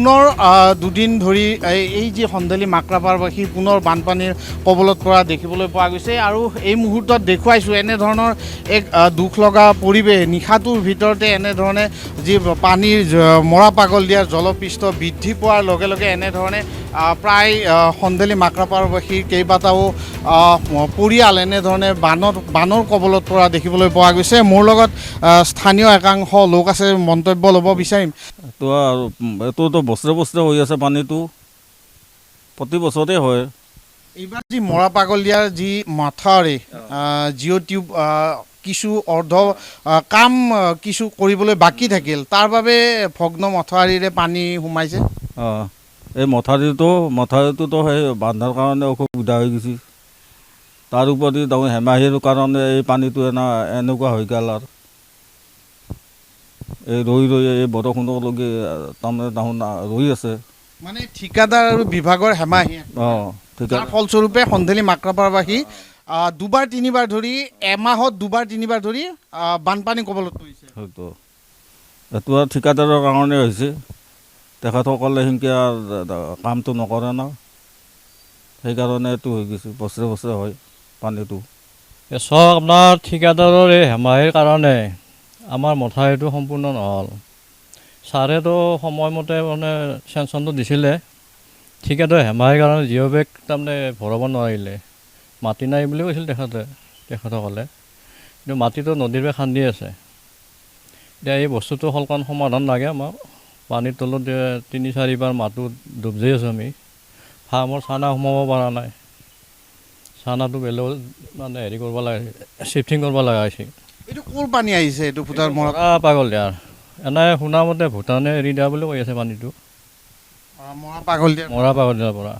পুনৰ দুদিন ধৰি এই যে সন্দেলী মাক্ৰাপাৰবাসী পুনৰ বানপানীৰ কবলত পৰা দেখিবলৈ পোৱা গৈছে আৰু এই মুহূৰ্তত দেখুৱাইছোঁ এনেধৰণৰ এক দুখ লগা পৰিৱেশ নিশাটোৰ ভিতৰতে এনেধৰণে যি পানীৰ মৰা পাগল দিয়াৰ জলপৃষ্ঠ বৃদ্ধি পোৱাৰ লগে লগে এনেধৰণে প্ৰায় সন্দেলী মাক্ৰাপাৰবাসীৰ কেইবাটাও পৰিয়াল এনেধৰণে বানৰ কবলত পৰা দেখিবলৈ পোৱা গৈছে। মোৰ লগত স্থানীয় একাংশ লোক আছে, মন্তব্য ল'ব বিচাৰিম। এইটোতো বছৰে বছৰে হৈ আছে, পানীটো প্ৰতি বছৰতে হয়। এইবাৰ যি মৰা পাগল দিয়াৰ যি মাথাউৰি জিঅ' টিউব কিছু কাম কিছু কৰিবলৈ বাকী থাকিল, তাৰ বাবে ভগ্ন মথাউৰিৰে পানী সোমাইছে। এই মথাউৰিটোতো সেই বান্ধাৰ কাৰণে অসুবিধা হৈ গৈছে। তাৰ উপৰি তাৰমানে হেমাহিৰ কাৰণে এই পানীটো এনেকুৱা হৈ গ'ল আৰু এই ৰৈ এই বৰষুণলৈকে তাৰমানে ৰৈ আছে। মানে ঠিকাদাৰ আৰু বিভাগৰ হেমাহি তাৰ ফলস্বৰূপে সন্দেলী মাক্ৰাপাৰবাসী দুবাৰ তিনিবাৰ ধৰি এমাহত দুবাৰ তিনিবাৰ ধৰি বানপানী কবলত পৰিছে। হয়তো এইটো আৰু ঠিকাদাৰৰ কাৰণে হৈছে, তেখেতসকলে সেনেকৈ কামটো নকৰে ন, সেইকাৰণে এইটো হৈ গৈছে। বছৰে বছৰে হয় পানীটো। চব আপোনাৰ ঠিকাদাৰৰ এই হেমাহিৰ কাৰণে আমাৰ মথাউৰিটো সম্পূৰ্ণ নহ'ল। ছাৰেতো সময়মতে মানে চেংচনটো দিছিলে, ঠিকাদাৰ হেমাহিৰ কাৰণে জিঅ' বেগ তাৰমানে ভৰাব নোৱাৰিলে। মাটি নাই বুলি কৈছিল তেখেতসকলে, কিন্তু মাটিটো নদীৰ পৰা খান্দি আছে। এতিয়া এই বস্তুটো অলপমান সমাধান লাগে আমাক। পানীৰ তলত ৩-৪বাৰ মাহটো ডুব যাই আছোঁ আমি। ফাৰ্মৰ চানা সোমাব পৰা নাই, চানাটো বেলেগ মানে হেৰি কৰিব লাগে, চিফ্টিং কৰিব লগা হৈছে। এইটো ক'ৰ পানী আহিছে? এইটো ভূটান মৰা পাগল দিয়াৰ এনে শুনামতে ভূটানে এৰি দিয়া বুলি কৈ আছে পানীটো, মৰা পাগল দিয়াৰ মৰা পাগল দিয়াৰ পৰা।